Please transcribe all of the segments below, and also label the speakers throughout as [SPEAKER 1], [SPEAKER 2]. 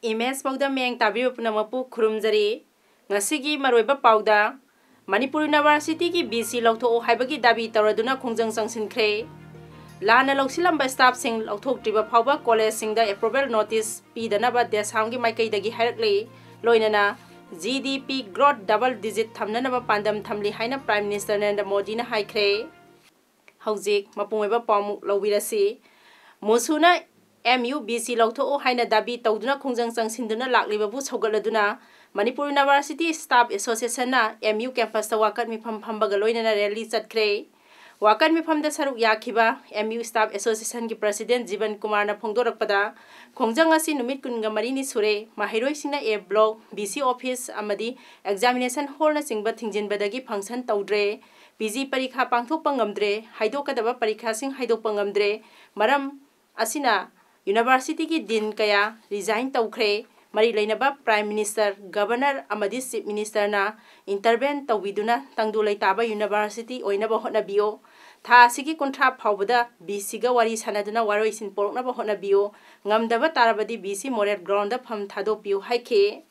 [SPEAKER 1] Image Paodam Meng Tabiru Punamapu Kurumzari Ngasigi Maroiba Pauda Manipur University ki BC Lauto Haibagi Dabi Taraduna Kungjang Sangsin Kre Lana Lausilamba staff sing Lautok Triba Pauba College sing the approval notice P Danaba Desamgi Makai Dagi Harakli Loinana GDP growth double digit Tamnanaba Pandam Tamli Haina Prime Minister Narendra Modi na Hai Kre Hauzik Mapungweba Pamu Lawirasi Musuna MU BC Lauto Haina Dabi Tauduna Kungjang Sangsinduna Laklibabu Sogaladuna Manipur University Staff Association na MU campus ta wakat mifam phambagaloina na rally chatkre wakat mifam da saruk yakhiba MU Staff Association ki President Jiban Kumar na phongdorakpada khongjang asi numit kunga marini sure mahiroi singna A block BC office amadi examination hall na singba thingjinbadagi function tawdre PG parikha pangthokpa ngamdre haidokadaba parikha sing haidokpa ngamdre maram asina University ki din kaya resign tawkhre Mari Lainaba Prime Minister, Governor amadi Chief Minister na intervene tawiduna tangdulay taba University oinaba hotnabiyo tha sigi kontra phawbada BC ga wari sanaduna waroi sin poroknaba hotnabiyo ngamdaba tarabadi BC moral ground da pham thadopiyo haike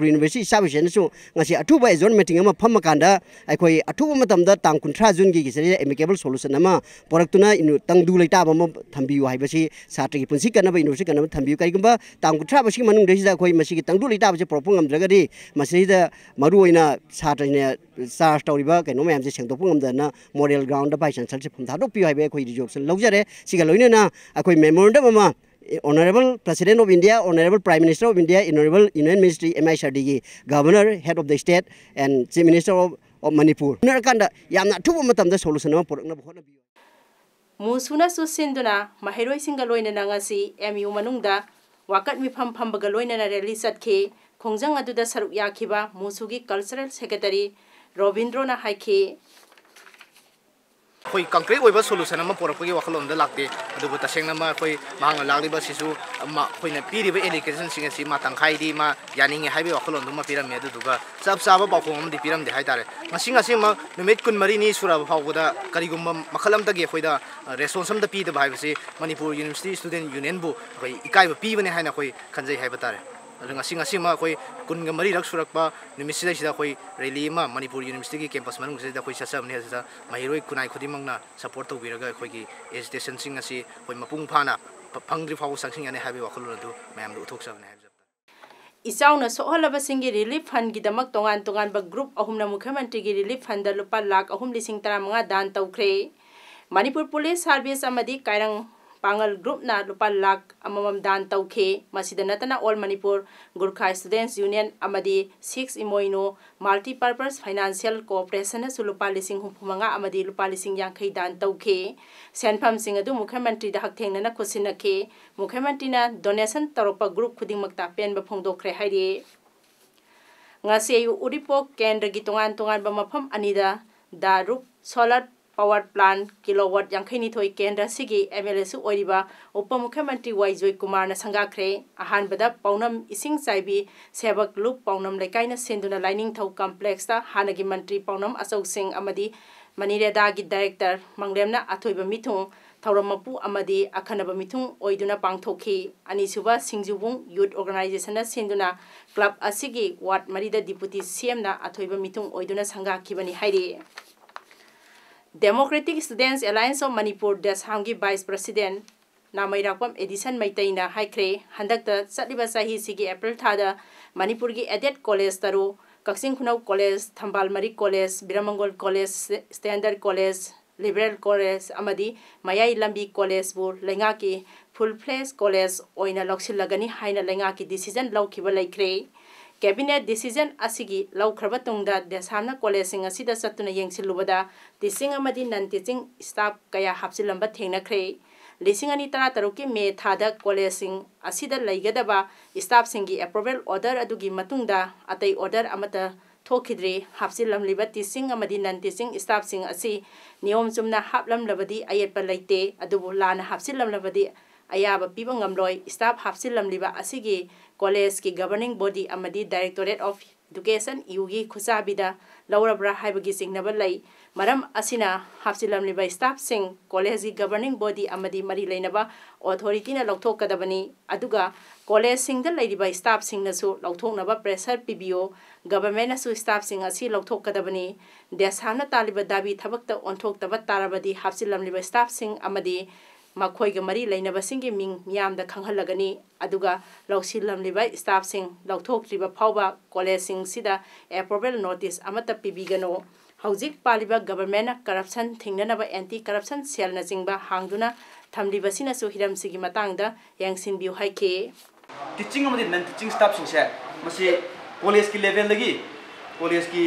[SPEAKER 2] University Service so ngasi atuba zone meeting ama pham kanda aikoi atuba matamda tang kunthra jun gi gisari amicable solution ama poraktuna inu tangdu leita ba thambiu haibasi satri punsi kana ba university kana thambiu kai gumba tang kunthra basi manung de ja khoi masi tangdu leita ba propong amdragadi masi da maru oina satri ne charge tawriba kaino mayam je sengdok ngamdana moral ground da bai san salse phum thado pi haibe khoi job lojare siga loina na akoi memorandum ama Honorable President of India, Honorable Prime Minister of India, Honorable Union Ministry, MISRD, Governor, Head of the State, and Chief Minister of Manipur. Narkanda, Yamna two matam the solution of
[SPEAKER 1] Musuna Susinduna, Mahiroi Singaloina Nangasi, MU Manunda, Wakat Mipam Pambagaloina release at K, Kongjang Aduda Saruk Yakiba, Musugi Cultural Secretary, Robindrona Haike.
[SPEAKER 3] Koi concrete weba solution ama porakpagi wakalom da lakte adubu tasengna ma koi mahang lakli ba sisu ma koi na piri ba education singa si ma tangkhai di ma yaninge haibe wakalom duma piram me duga sab saba bakhom di piram de haitare masinga sima numit kun mari ni sura phawda karigum makhalam ta ge khoida response da pi da bhai se Manipur University Student Union bu koi ikai ba pi bane haina koi khanjai hai batare ngasi ma koi kunga mari rak surakpa nimisida sida koi rally ma Manipur University ki campus manung sida koi sasam ne sida mahiroi kunai khudimang na support to biraga koi ki education sing asi koi mapung phana phangdri phaw sangsing ane habi wakhulun du mayam du uthok sabne
[SPEAKER 1] Isauna sohalaba singi relief fund gi damak tongan tongan ba group ahumna mukhyamantri gi relief fund da lupa lakh ahum lising 35 dan tawkhre Manipur Police Service amadi kairang Pangal group na lupa lakh amamam dan tawkhe masida natana All Manipur Gurkha Students Union amadi 6 imoino multi-purpose financial cooperation na lupa lising humanga amadi lupa lising yangkhai dan tawkhe senpham sing adu mukhyamantri da hakthengna na khusinakhe mukhyamantri na donation taropa group khudingmakta penba phongdokhre hairi ngasi ayu Uripo Kendra gi tongan ba mafam anida darup solar Power plant kilowatt yangkhaini thoi kendra sigi MLSU oiriba Upamukhyamantri Joy Kumar na sangakre ahan bada Paonam ising saibi sebak loop Paonam lekaina senduna lining thau complex ta hanagi mantri Paonam Asok Singh amadi Manireda gi director manglemna athoiba mithung thaurammapu amadi akhanaba mithung oiduna pangthokhi anisuba Singjubung Youth Organization na senduna club asigi ward marida deputy CM na athoiba mithung oiduna sangakhibani hairi Democratic Students Alliance of Manipur Deshamgi Vice President Namairakpam Edison Maitaina Haikre Handakta Satliba Sahi Sigi April Thada Manipur gi Adet College Taru Kaksing Khunau College Thambal Mari College Biramangol College Standard College Liberal College Amadi Mayai Lambi College bu Lengaki Full Place College Oina Loksilagani Haina Lengaki decision Laukiba Laikre Cabinet decision asigi law kharbatungda Desamna college sing asida satuna yengsilubada teaching amadi non teaching staff kaya hapsilamba thengna khre 2013 की मे थादा college असिदा लैगदबा staff सिंगी approval order अदुगी मतुंगदा अतै order अमता थोखिद्रे हापसिलमलिबा टीचिंग अमदी नन टीचिंग स्टाफ सिंग असि नियम चुमना हापलमलबदी अयेतपा लैते अदुबु लाना हापसिलमलबदी अयाबा पीबा ngamloi स्टाफ हापसिलमलिबा असिगी कॉलेज की गवर्निंग बॉडी अमदी डायरेक्टोरेट ऑफ एजुकेशन यूगी खुसाबिदा लौरब्रा हाइबगी सिंगनबा लै मरम असिना हापसिलमलिबा स्टाफ सिंग कॉलेज की गवर्निंग बॉडी अमदी मरी लैनबा ऑथोरिटी ना लौथोकदबनी अदुगा कॉलेज सिंग द लैरिबा स्टाफ सिंग नसु लौथोकनबा प्रेशर पिबियो गवर्नमेंट नसु स्टाफ सिंग असि लौथोकदबनी देशाना तालिबा दाबी थबकता ओंथोकतबा ताराबदी हापसिलमलिबा स्टाफ सिंग अमदी मखोइगा मरी लैनबा सिंगी मिंग मियामदा खंगहलगनी अदुगा लौसिलमलिबा स्टाफ सिंग लौथोक्त्रिबा फावबा कॉलेज सिंग सिदा अप्रूवल नोटिस अमता पिबिगनो हौजिक पालिबा गवर्नमेंट करप्शन थिंगनबा एंटी करप्शन सेल न चिंगबा हांगदुना थमलिबसिनसु हिरमसिगी मतंगदा यांगसिनबिउ हाइके
[SPEAKER 4] टीचिंग अमदी नन टीचिंग स्टाफ सिंगसे मसे कॉलेज की लेवल लगी कॉलेज की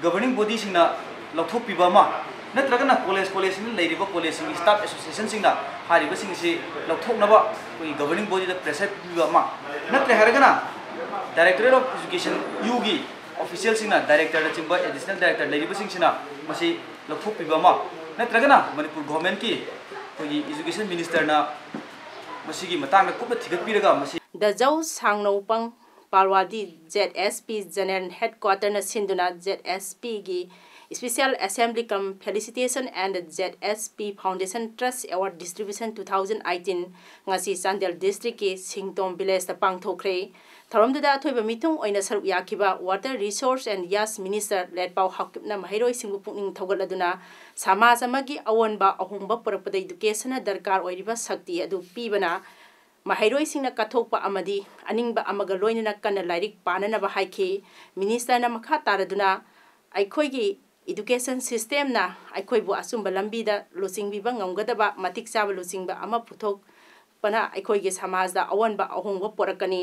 [SPEAKER 4] गवर्निंग बॉडी सिंगना लौथोकपिबा मा नत्रगना कॉलेज सिंग लेरिबा कॉलेज सिंग स्टाफ एसोसिएशन सिंगना हारिबा सिंगसी लौथोकनबा कोई गवर्निंग बॉडी द प्रेशर पिबा मा नत्र हरगना डायरेक्टोरेट ऑफ एजुकेशन यूगी ऑफिशियल सिंगना डायरेक्टर द चिंबा एडिशनल डायरेक्टर लेरिबा सिंगसिना मसी लौथोकपिबा मा नत्रगना मणिपुर गवर्नमेंट की कोई एजुकेशन मिनिस्टर ना मसीगी मतांग कुप थिगतपिरगा मसी
[SPEAKER 1] द जौ सांगनौपंग पालवादी ZSP जनरल हेडक्वार्टर न सिंधुना ZSP की special assembly come felicitation and ZSP foundation trust award distribution 2018 ngasi Chandel district की सिंगतोम विलेज द पांगथोखरे थरमदुदा अथोइबा मिथुंग ओइना सरुक याखिबा वाटर रिसोर्स एंड यास मिनिस्टर लेटपाउ हाकिपना महिरोइ सिंगु पुकनिंग थौगलदुना समाज अमगी अवनबा अहोंबा पुरकपदा एजुकेशन दरकार ओइरिबा शक्ति अदु पीबना महिरोइ सिंगना कथोकपा अमदी अनिंगबा अमगा लोइनना कन्ना लाइरिक पाननबा हाइखि मिनिस्टर ना मखा तारदुना अइखोइगी एजुकेशन सिस्टम ना अइखोइबु असुंबा लंबीदा लुचिंगबिबा ngamgadaba matik chaba luchingba ama puthok pana अइखोइगी समाजदा अवनबा अहोंबा पुरकनी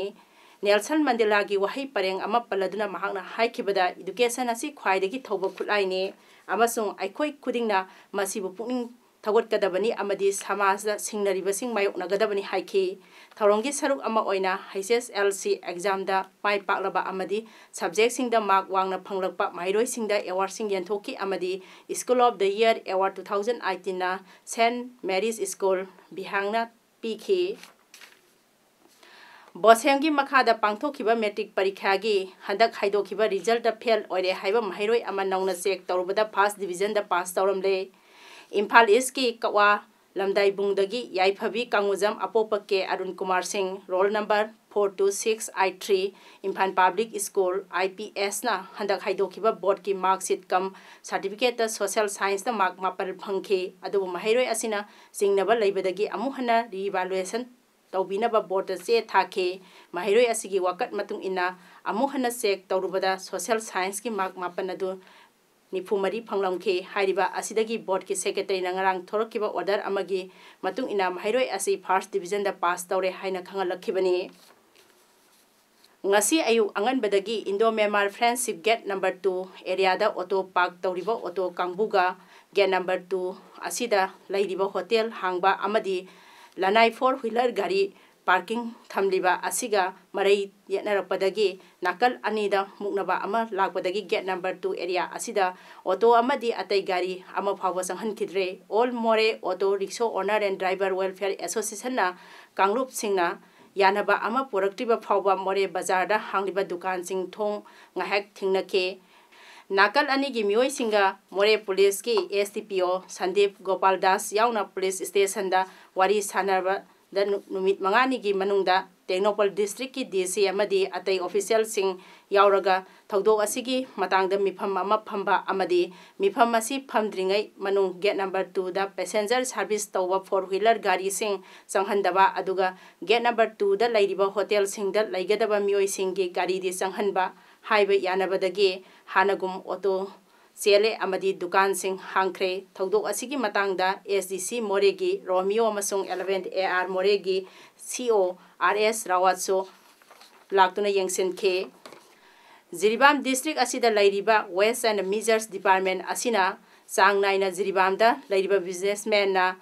[SPEAKER 1] नेल्सन मंडेला की वही परेंग अमा पलदुना महांगना हाइखिबदा एजुकेशन असि ख्वाइदगी थौबा खुलाइने अमसुंग अइखोइ खुदिंगना मसिबु पुकनिंग थगोटकदबनी अमदी समाजदा सिंगनरिबसिंग मायोकनगदबनी हाइखि थौरंगी सरुक अमा ओइना HSLC एग्जाम दा पाइ पाकलबा अमदी सब्जेक्ट सिंगदा मार्क वांगना फंगलकपा माइरोइ सिंगदा अवार्ड सिंग यंथोकी अमदी school of the year award 2018 ना सेंट मैरीज स्कूल बिहांगना पीखि बोसेंगी मखादा पांथोखिबा मैट्रिक परीक्षा की हंदक हाइदोखिबा रिजल्ट फेल ओइरे हाइबा माइरोइ अमा नौना चेक तौरबदा फर्स्ट डिवीजन दा पास तौरमले इम्फाल ईस्ट की कवा लमदाई बुंगदगी याइफबी कांगुजम अपोप के Arun Kumar Singh roll number 42683 Imphal public school IPS ना हंदक हाइदोखिबा बोर्ड की मार्कशीट कम सर्टिफिकेट सोशल साइंस दा मार्क मापल फंखे अदुबु माहिरोइ असिना सिंगनबा लैबदगी अमुहना रिइवैल्युएशन तौबिनबा बोर्ड चे थाखे माहिरोइ असिगी वकत मतुंग इना अमुहना चेक तौरुबदा सोशल साइंस की मार्क मापन अदु निफुमरी फंगलमखे हाइरिबा असिदगी बोर्ड की सेक्रेटरी नंगरांग थोरकिबा ऑर्डर अमगी मतुंग इना माहिरोइ असि फर्स्ट डिवीजन दा पास तौरे हाइना खंगलखिबनी ngasi ayu angan badagi Indo Myanmar Friendship Gate number 2 area da auto park tawriba auto kangbuga gate number 2 asida lairiba hotel hangba amadi lanai 4 wheeler gari parking thamliba asiga marai yenarapadagi nakal anida muknaba ama lakpadagi gate number 2 area asida auto amadi atai gari ama phawa sanghan khidre all more auto rickshaw owner and driver welfare association na kangrup singna यानबा अमा पोरक्टिबा फावबा मोरे बाजार दा हांगलिबा दुकान सिंग थोंग ngahek thingnake nakal ani gi mioi singa more police ki STPO Sandeep Gopal Das yauna police station da wari sanarba da numit mangani gi manungda Technopol district ki DC amadi atai official sing yauraga thogdok asigi matangda mifam ama phamba amadi mifam asi phamdringai manung gate number 2 da passenger service tawba 4 wheeler gari sing sanghandaba aduga gate number 2 da lairiba hotel sing da laigadaba mioi sing gi gari di sanghanba haiba yanabadagi hanagum auto Sele amadi dukan sing hangkre thogdok asigi matangda SDC Moregi Romeo amasung 11 AR Moregi CO RS Rawatso laktuna yengsen ke Jiribam district asida lairiba Waste and Measures Department asina sang naina Jiribam da lairiba businessman na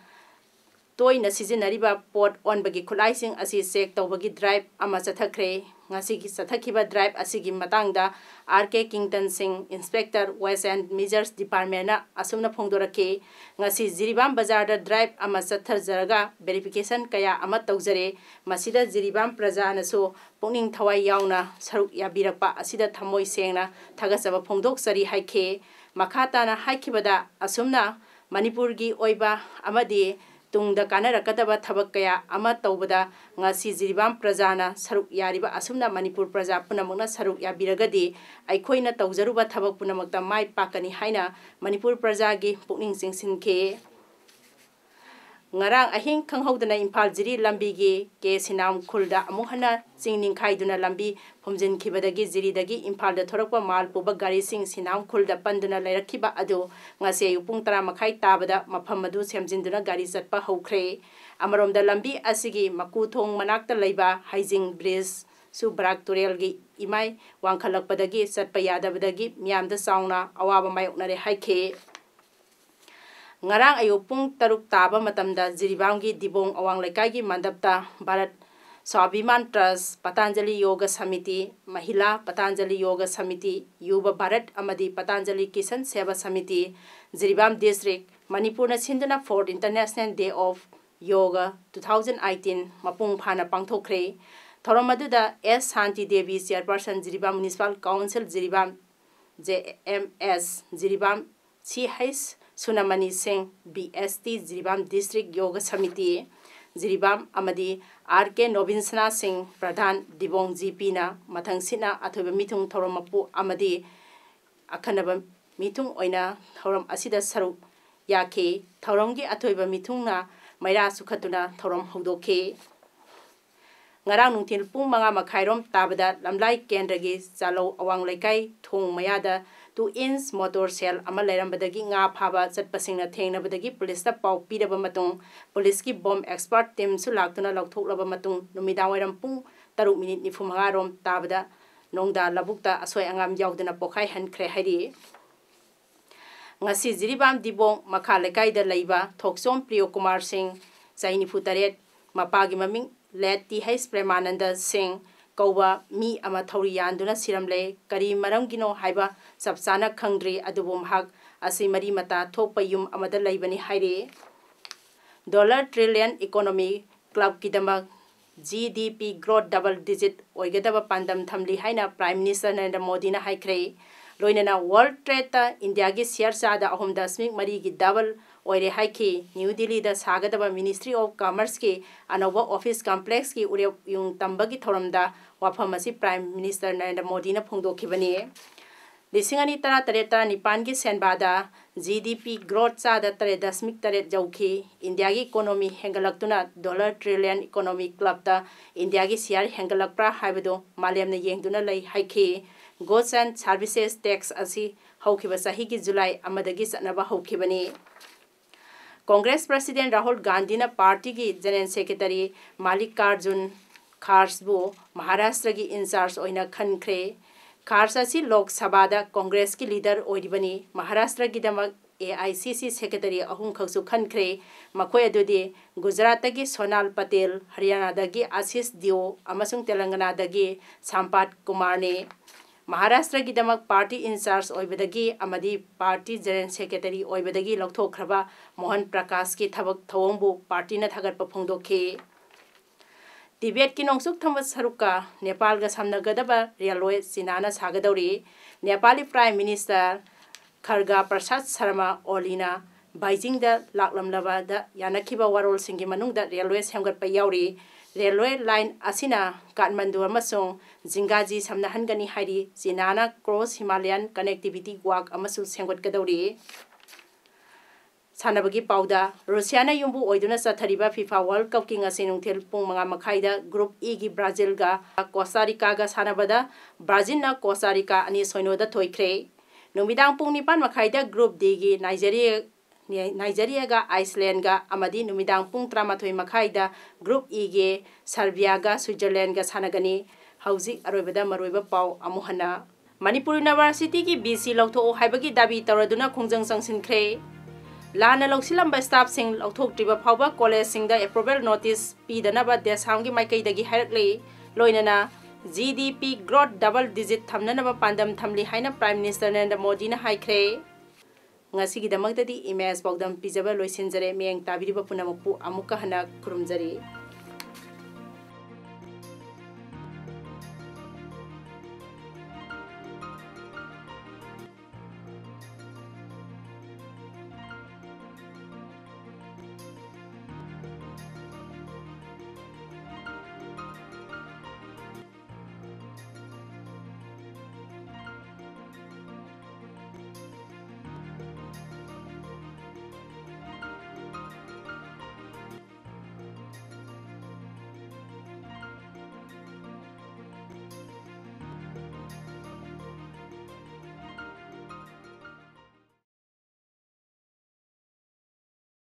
[SPEAKER 1] toina sizinariba pot onbagi khulaising asi check tawbagi drive ama chathakre ngasigi chathakiba drive asigi matangda RK Kington Singh Inspector Ways and Measures Department na asumna phongdorake ngasi Jiribam Bazar da drive ama chatharjaraga verification kaya ama tawjare masida Jiribam praja na so pungning thawai yauna saruk yabirakpa asida thamoi sengna thagasaba phongdok sari haike makata na haikibada asumna Manipur gi oiba amadi tungda kanarakadaba thabak kaya ama tawbada ngasi Jiribam prajana saruk yariba asumna Manipur praja punamagna saruk yabiragadi aikhoina tawjaruba thabak punamakta mai pakani haina Manipur praja gi pukning singsinke ngarang ahing khanghodana Imphal Jiri lambi gi ke sinam khulda amuhana chingning khaiduna lambi phumjin khibadagi Jiri dagi Imphal da thorakpa mal puba gari sing sinam khulda panduna lairakhiba adu ngase upung tara makhai tabada mafam adu semjinduna gari chatpa haukhre amaromda lambi asigi maku thong manakta leiba haijing bridge su brak turel gi imai wangkhalakpadagi chatpa yadabadagi miamda sauna awaba mayoknare haikhe ngarang ayu pung taruk taba matamda Jiribam gi dibong awang lekai gi mandapta Bharat Swabiman Trust Patanjali Yoga Samiti Mahila Patanjali Yoga Samiti Yuba Bharat amadi Patanjali Kisan Seva Samiti Jiribam District Manipur na sinduna 4th International Day of Yoga 2018 mapung phana pangthokre thoromaduda S Shanti Devi Chairperson Jiribam Municipal Council Jiribam JMS Jiribam CH Sunamani Singh BST Jiribam District Yoga Samiti Jiribam amadi RK Nobinsana Singh Pradhan Dibong GP na mathang sina athoba mithung thoromapu amadi akhanaba mithung oina thoram asida saruk yake thorongi athoba mithung na maira sukhatuna thorom hodokhe ngarang nungthil pung manga makhairom tabada lamlai kendragi chalo awang laikai thong mayada 2 inch motor cell ama lairambadagi nga phaba chatpasingna thengnabadagi police ta pau piraba matung police ki bomb expert team su laktuna lakthoklaba matung numidang wairam pung 3 minute 45 rom tabada nongda labukta asoi angam yaudana pokhai hankhre hairi ngasi Jiribam dibong makha lekai da leiba thoksom Priyo Kumar Singh Chaini Futaret mapagi maming Leti H Premananda Singh Kauba mi ama thori yanduna siramle kari maramgino haiba sabsana khangdri adubum hak asi mari mata thokpa yum amada leibani haire $1 trillion economy club kidama GDP growth double digit oigadaba pandam thamli haina Prime Minister Narendra Modi na haikre loinana World Trade ta India gi share sada ahom dasmik mari gi double oire haiki New Delhi da sagadaba Ministry of Commerce ki anoba office complex ki ure yung tambagi thoramda wafamasi Prime Minister Narendra Modi na phongdokhibani lisingani tara tareta nipan gi senbada GDP growth sada tare dasmik tare jauki India gi economy hengalaktuna $1 trillion economy club ta India gi share hengalakpra haibado malemna yengduna lei haiki goods and services tax asi haukiba sahi gi July amadagi satnaba haukibani Congress President Rahul Gandhi na party ki General Secretary Mallikarjun Kharsbu Maharashtra ki in charge oina khankre Khars asi Lok Sabha da Congress ki leader oiribani Maharashtra ki damak AICC Secretary ahum khaksu khankre makoi adudi Gujarat gi Sonal Patel Haryana da gi Ashish Dio amasung Telangana da gi Sampat Kumar ne Maharashtra ki damak party in charge oibadagi amadi party general secretary oibadagi lokthokhraba Mohan Prakash ki thabak thawongbu party na thagatpa phongdokhe Tibet ki nongsuk thamba saruka Nepal ga samnagadaba railway sinana sagadori Nepali Prime Minister Kharga Prasad Sharma Olina Beijing da laklamlaba da yanakhiba warol singi manungda railway semgatpa yauri railway line asina Kathmandu amasung Jingaji samnahangani hairi Jinana cross Himalayan connectivity walk amasu semgatgadori Sanabagi pauda Russiana yumbu oiduna sathariba FIFA World Cup ki ngase nungthel pung manga makhaida group E gi Brazil ga Costa Rica ga sanabada Brazil na Costa Rica ani soinoda thoikre numidang pung nipan makhaida group D gi Nigeria ga Iceland ga amadi numidang pung 13 makhaida group E ge Serbia ga Switzerland ga sanagani hauji aroibada maroiba pau amuhana Manipur University ki BC lawtho haibagi dabi tawraduna khongjang sangsinkhre लाना लौसिलंबा staff सिंग लौथोक्ट्रिबा फावबा college सिंग दा approval notice पीदनबा देसाम की माइकैदगी हायरकले लोइनना GDP growth double digit थमननबा पांदम थमली हाइना प्राइम मिनिस्टर नरेंद्र मोदी ना हाइख्रे ngasigidamakdadi image paudam pijaba loisinjare meng tabiriba punampu amuka hana kurumjari